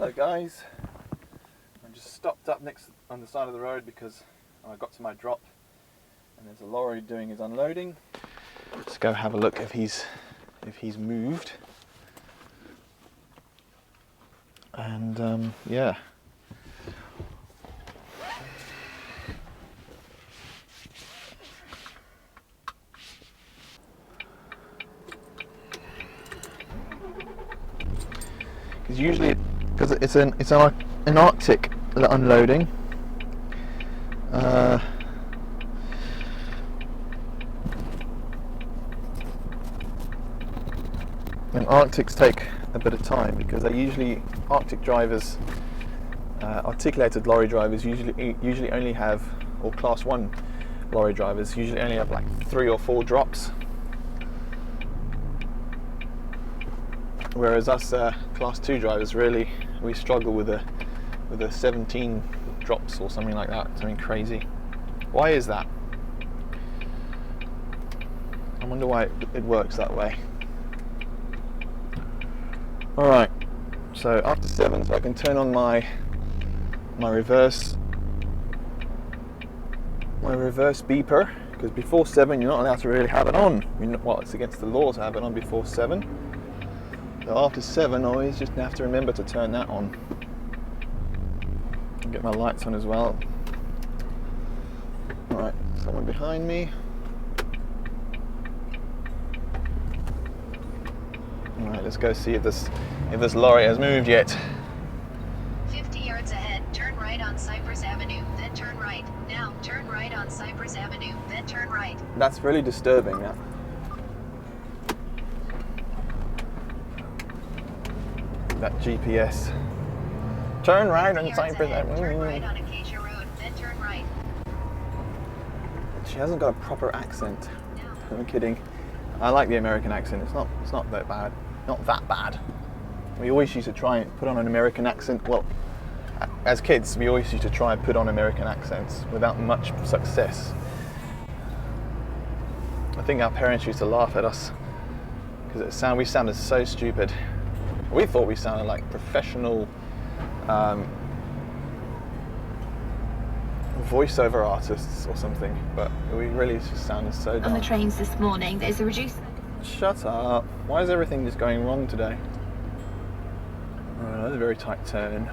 Hello guys, I just stopped up next on the side of the road because I got to my drop and there's a lorry doing his unloading. Let's go have a look if he's moved. And yeah. Because usually, because it's an Arctic unloading. And Arctics take a bit of time because they usually Arctic drivers, articulated lorry drivers usually only have, or class 1 lorry drivers usually only have like 3 or 4 drops. Whereas us class 2 drivers, really, we struggle with a 17 drops or something like that, something crazy. Why is that? I wonder why it works that way. Alright, so after 7, so I can turn on my reverse beeper, because before 7 you're not allowed to really have it on. Well, it's against the law to have it on before 7. So after 7, I always just have to remember to turn that on. And get my lights on as well. Alright, someone behind me. Alright, let's go see if this lorry has moved yet. 50 yards ahead, turn right on Cypress Avenue, then turn right. Now, turn right on Cypress Avenue, then turn right. That's really disturbing, that. That GPS. Turn right on Cypress Avenue. Turn right on Acacia Road, then turn right. She hasn't got a proper accent. I'm kidding. I like the American accent. It's not that bad. Not that bad. We always used to try and put on an American accent. Well, as kids, we always used to try and put on American accents without much success. I think our parents used to laugh at us because we sounded so stupid. We thought we sounded like professional voiceover artists or something, but we really just sounded so dumb. On the trains this morning, there's a reduced... Shut up. Why is everything just going wrong today? Oh, that's a very tight turn.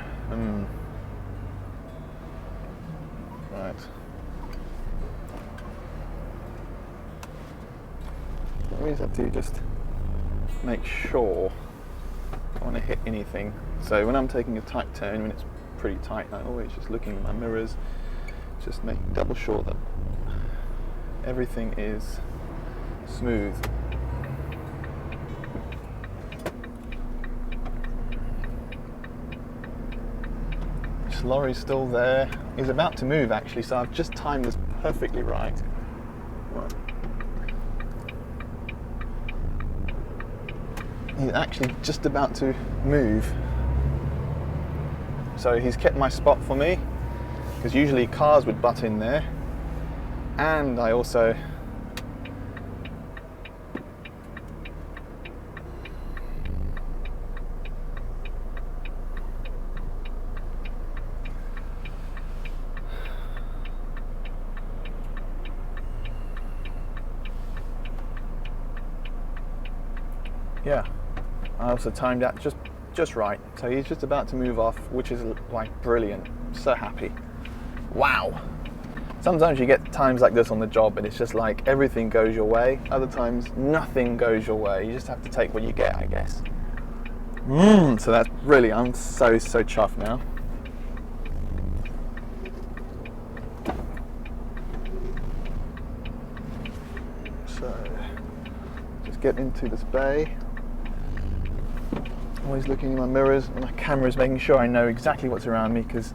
Right. I always have to just make sure I don't want to hit anything. So when I'm taking a tight turn, when it's pretty tight, I'm always just looking at my mirrors, just making double sure that everything is smooth. This lorry's still there. He's about to move actually, so I've just timed this perfectly right. He's actually just about to move. So he's kept my spot for me, because usually cars would butt in there. And I also I also timed that just right. So he's just about to move off, which is like brilliant. So happy. Wow. Sometimes you get times like this on the job and it's just like everything goes your way. Other times nothing goes your way. You just have to take what you get, I guess. So that's really, I'm so chuffed now. So just get into this bay. Always looking in my mirrors and my cameras, making sure I know exactly what's around me, because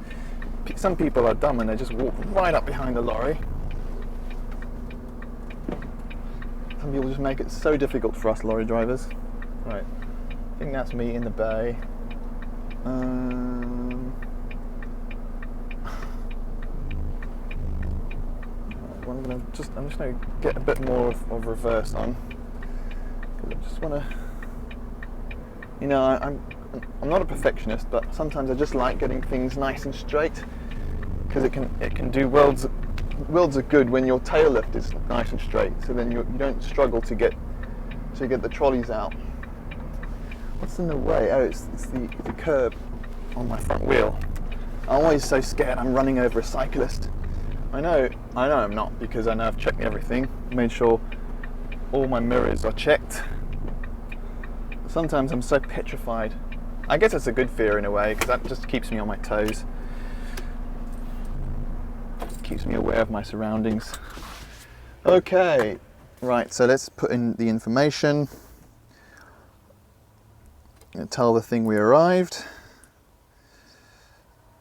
some people are dumb and they just walk right up behind the lorry. Some people just make it so difficult for us lorry drivers. Right, I think that's me in the bay. I'm just going to get a bit more of reverse on. I just want to, you know, I'm not a perfectionist, but sometimes I just like getting things nice and straight, because it can do worlds of good when your tail lift is nice and straight. So then you don't struggle to get the trolleys out. What's in the way? Oh, it's the curb on my front wheel. I'm always so scared I'm running over a cyclist. I know I'm not, because I know I've checked everything, made sure all my mirrors are checked. Sometimes I'm so petrified. I guess it's a good fear in a way, because that just keeps me on my toes. Keeps me aware of my surroundings. Okay, right, so let's put in the information. I'm going to tell the thing we arrived.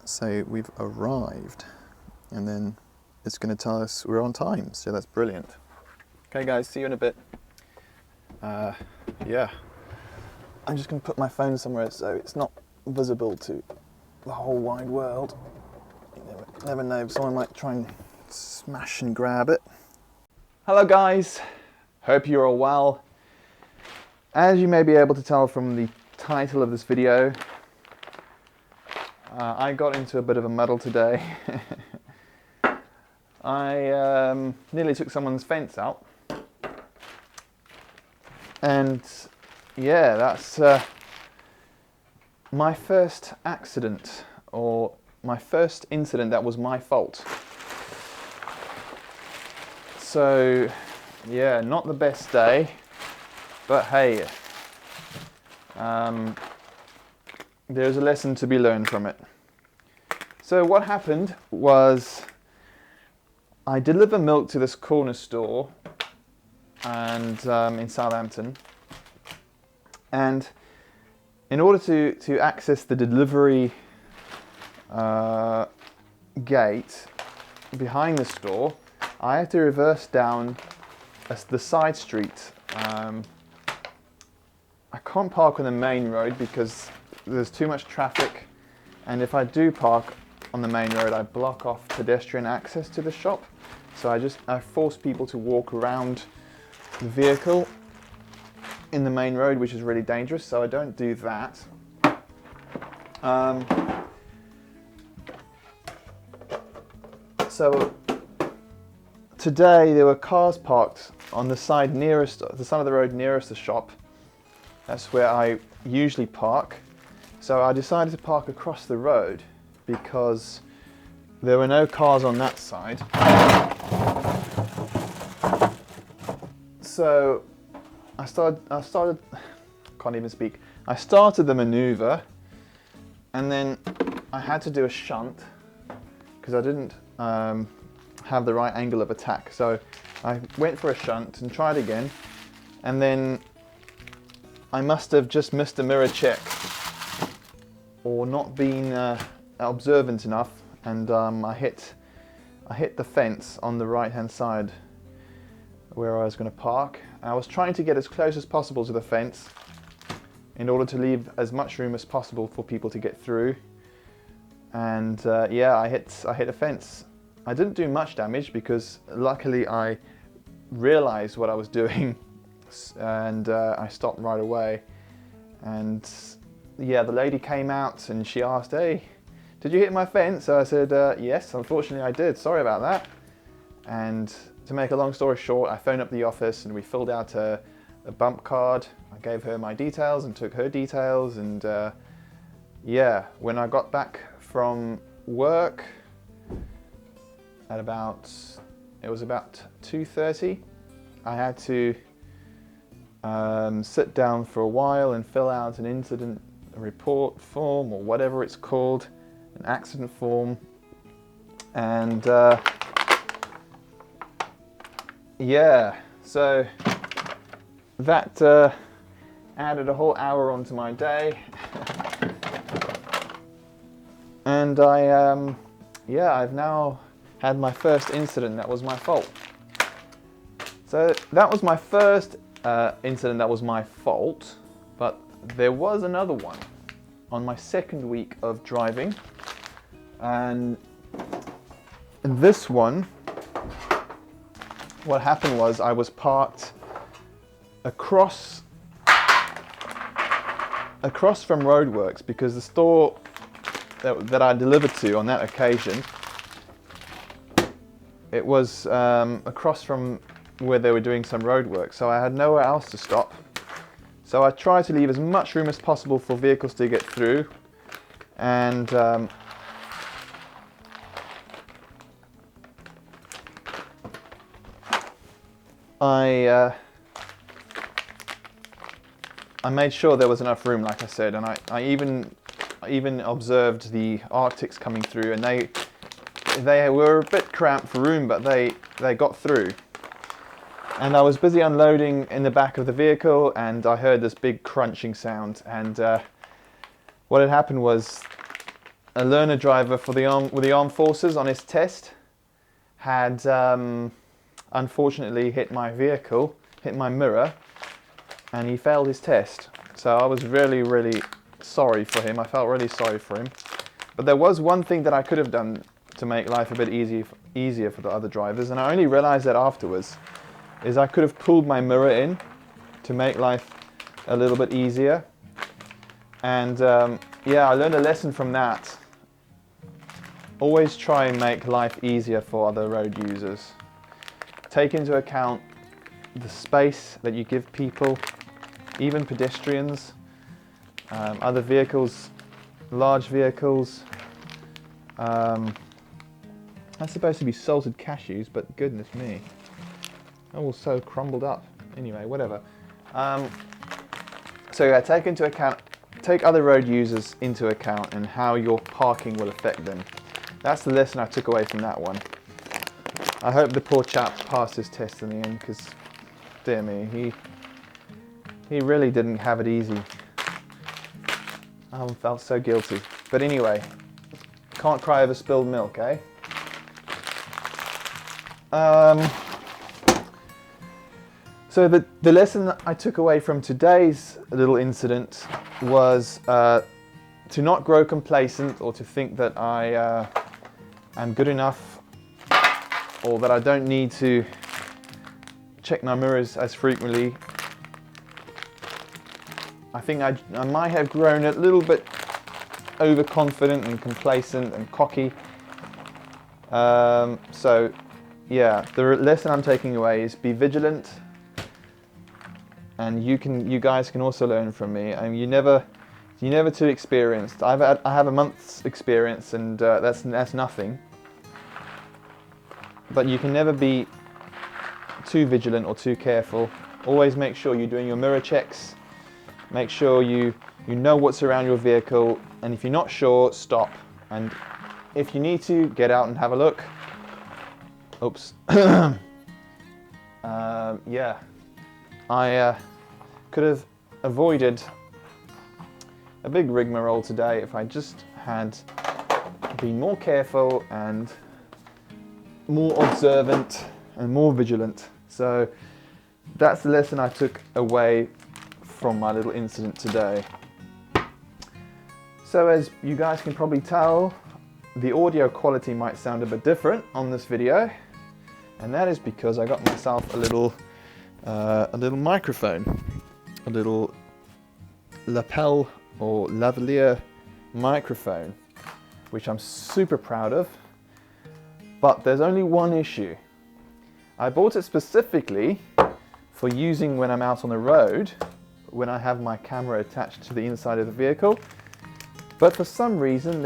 So we've arrived, and then it's going to tell us we're on time, so that's brilliant. Okay guys, see you in a bit. Yeah, I'm just going to put my phone somewhere so it's not visible to the whole wide world. You never know, someone might try and smash and grab it. Hello guys, hope you're all well. As you may be able to tell from the title of this video, I got into a bit of a muddle today. I nearly took someone's fence out, and yeah, that's my first accident, or my first incident that was my fault. So yeah, not the best day, but hey, there's a lesson to be learned from it. So what happened was, I deliver milk to this corner store and in Southampton, and in order to access the delivery gate behind the store, I had to reverse down the side street. I can't park on the main road because there's too much traffic, and if I do park on the main road, I block off pedestrian access to the shop. So I force people to walk around the vehicle in the main road, which is really dangerous, so I don't do that. So today there were cars parked on the side of the road nearest the shop. That's where I usually park. So I decided to park across the road because there were no cars on that side. So I started, can't even speak. I started the maneuver, and then I had to do a shunt because I didn't have the right angle of attack. So I went for a shunt and tried again, and then I must have just missed a mirror check or not been observant enough, and I hit the fence on the right hand side where I was going to park. I was trying to get as close as possible to the fence in order to leave as much room as possible for people to get through, and yeah, I hit a fence. I didn't do much damage because luckily I realized what I was doing, and I stopped right away. And yeah, the lady came out and she asked, "Hey, did you hit my fence?" So I said, "Yes, unfortunately I did. Sorry about that." And to make a long story short, I phoned up the office and we filled out a bump card. I gave her my details and took her details, and yeah, when I got back from work at about 2:30, I had to sit down for a while and fill out an incident report form, or whatever it's called, an accident form, and yeah, so that added a whole hour onto my day, and I've now had my first incident that was my fault. So that was my first incident that was my fault, but there was another one on my second week of driving, and in this one, what happened was I was parked across across from roadworks, because the store that I delivered to on that occasion, it was across from where they were doing some roadwork, so I had nowhere else to stop. So I tried to leave as much room as possible for vehicles to get through, and I made sure there was enough room, like I said, and I even observed the Arctics coming through, and they were a bit cramped for room, but they got through. And I was busy unloading in the back of the vehicle, and I heard this big crunching sound, and what had happened was a learner driver with the armed forces on his test had unfortunately hit my vehicle, hit my mirror, and he failed his test. So I was really, really sorry for him. I felt really sorry for him. But there was one thing that I could have done to make life a bit easier for the other drivers, and I only realized that afterwards, is I could have pulled my mirror in to make life a little bit easier. And yeah, I learned a lesson from that. Always try and make life easier for other road users. Take into account the space that you give people, even pedestrians, other vehicles, large vehicles. That's supposed to be salted cashews, but goodness me. Oh, so crumbled up. Anyway, whatever. So yeah, take other road users into account and how your parking will affect them. That's the lesson I took away from that one. I hope the poor chap passed his test in the end, because, dear me, he really didn't have it easy. I felt so guilty. But anyway, can't cry over spilled milk, eh? So the lesson that I took away from today's little incident was to not grow complacent, or to think that I am good enough, or that I don't need to check my mirrors as frequently. I think I might have grown a little bit overconfident and complacent and cocky. So yeah, the lesson I'm taking away is be vigilant, and you guys can also learn from me. I mean, you're never too experienced. I have a month's experience, and that's nothing. But you can never be too vigilant or too careful. Always make sure you're doing your mirror checks. Make sure you know what's around your vehicle, and if you're not sure, stop. And if you need to, get out and have a look. Oops. Yeah, I could have avoided a big rigmarole today if I just had been more careful and more observant and more vigilant. So that's the lesson I took away from my little incident today. So as you guys can probably tell, the audio quality might sound a bit different on this video, and that is because I got myself a little microphone, a little lapel or lavalier microphone, which I'm super proud of. But there's only one issue. I bought it specifically for using when I'm out on the road, when I have my camera attached to the inside of the vehicle. But for some reason,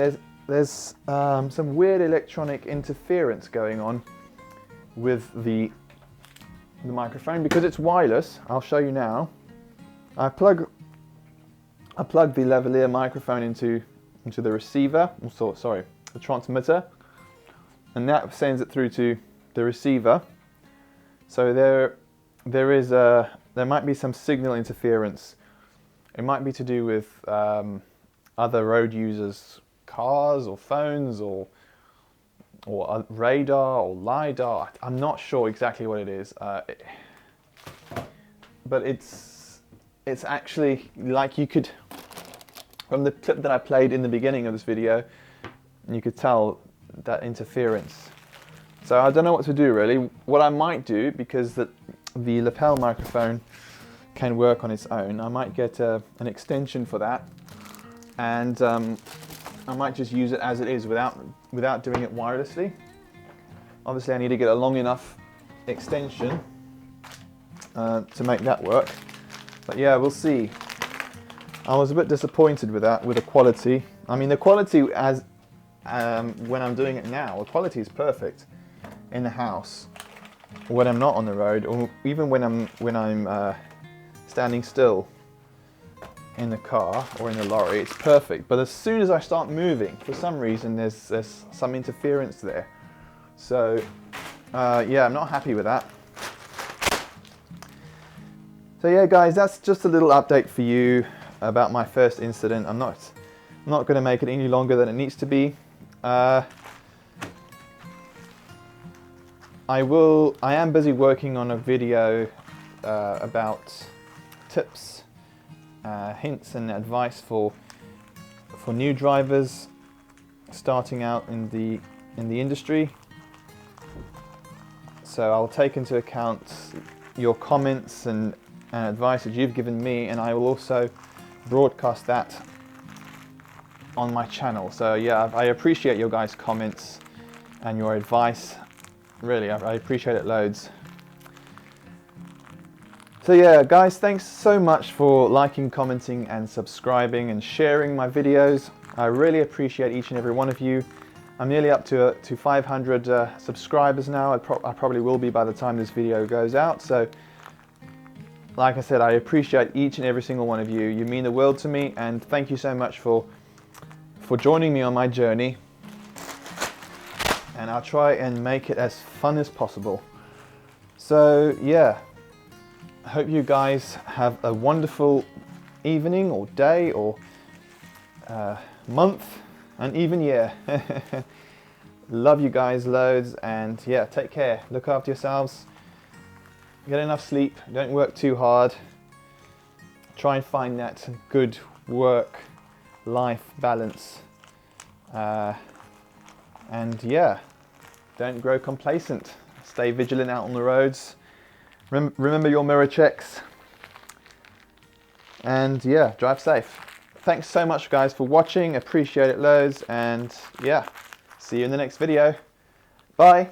there's some weird electronic interference going on with the microphone, because it's wireless. I'll show you now. I plug the lavalier microphone into the receiver, the transmitter, and that sends it through to the receiver. So there might be some signal interference. It might be to do with other road users' cars or phones or radar or LiDAR. I'm not sure exactly what it is, but it's actually, like, you could, from the clip that I played in the beginning of this video, you could tell that interference. So I don't know what to do really. What I might do, because the lapel microphone can work on its own. I might get an extension for that, and I might just use it as it is without doing it wirelessly. Obviously I need to get a long enough extension to make that work, but yeah, we'll see. I was a bit disappointed with that, with the quality. I mean, the quality as when I'm doing it now, the quality is perfect in the house. When I'm not on the road, or even when I'm standing still in the car or in the lorry, it's perfect. But as soon as I start moving, for some reason, there's some interference there. So yeah, I'm not happy with that. So yeah, guys, that's just a little update for you about my first incident. I'm not going to make it any longer than it needs to be. I am busy working on a video about tips, hints and advice for new drivers starting out in the industry. So I'll take into account your comments and advice that you've given me, and I will also broadcast that on my channel. So yeah, I appreciate your guys' comments and your advice. Really, I appreciate it loads. So yeah, guys, thanks so much for liking, commenting and subscribing and sharing my videos. I really appreciate each and every one of you. I'm nearly up to 500 subscribers now. I probably will be by the time this video goes out. So like I said, I appreciate each and every single one of you. You mean the world to me, and thank you so much for joining me on my journey. And I'll try and make it as fun as possible. So yeah, I hope you guys have a wonderful evening or day or month and even year. Love you guys loads, and yeah, take care. Look after yourselves. Get enough sleep. Don't work too hard. Try and find that good work-life balance. And yeah, don't grow complacent. Stay vigilant out on the roads. Remember your mirror checks. And yeah, drive safe. Thanks so much, guys, for watching. Appreciate it loads. And yeah, see you in the next video. Bye.